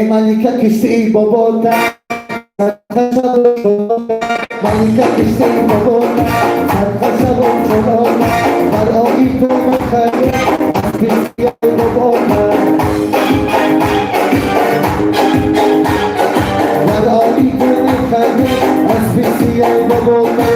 Malika kişi babota, Malika kişi babota, Sarkasa babota, Karo ito makaya, Aspisiya babota, Karo ito makaya, Aspisiya babota.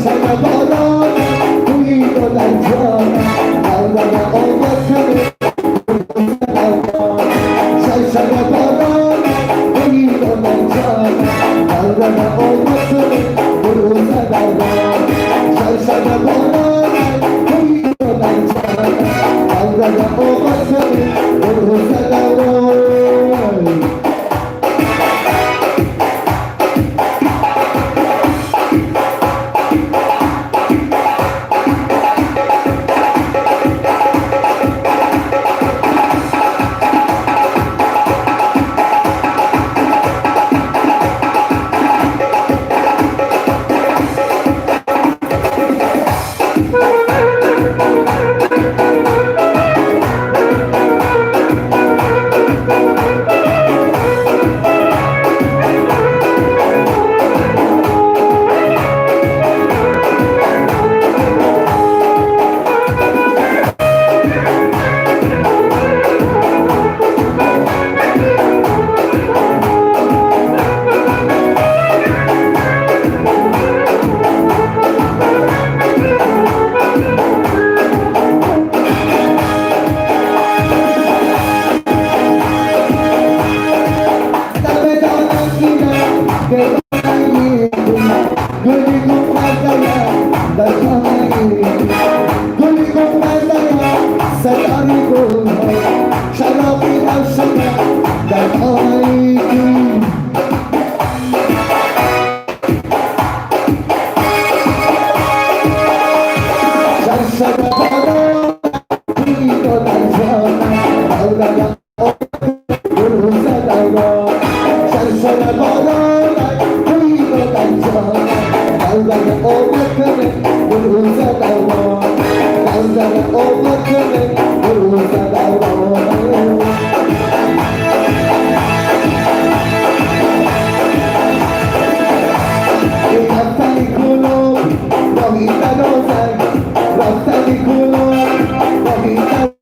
Let's دلایی گلی گم بردایم در خانه گلی گم بردایم صدای گلها شرابی روشنه در خانه شرشر باران توی دادن جانم دورم روز دوران شرشر باران توی دادن جانم دورم آمد کنه روز دوران دورم آمد کنه روز دوران رفتنی کلو راهی ندازن رفتنی کلو راهی ندازن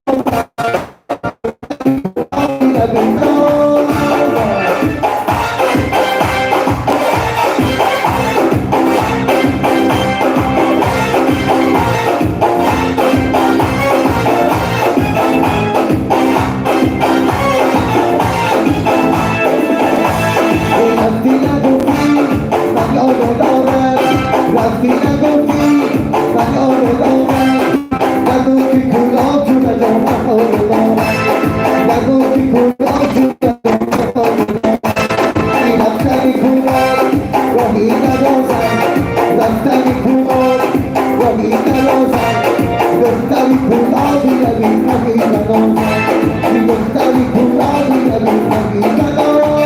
رفتی نگفتی من یارو دارم نگفتی کلا جونه جانم آرو دارم نگفتی کلا جونه جانم آرو دارم رفتنی کلا راهی ندازم رفتنی کلا راهی ندازم دختری کلا بیاری راهی ندازم دختری کلا بیاری راهی ندازم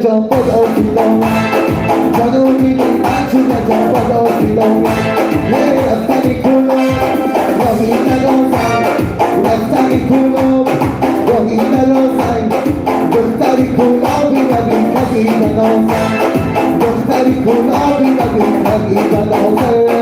جان باز آفیدان جانو دیدی من چونه جان باز آفیدان رفتنی کلو راهی ندازن رفتنی کلو راهی ندازن دختری کلا بیروی کسی ننازن دختری کلا بیروی کسی ننازن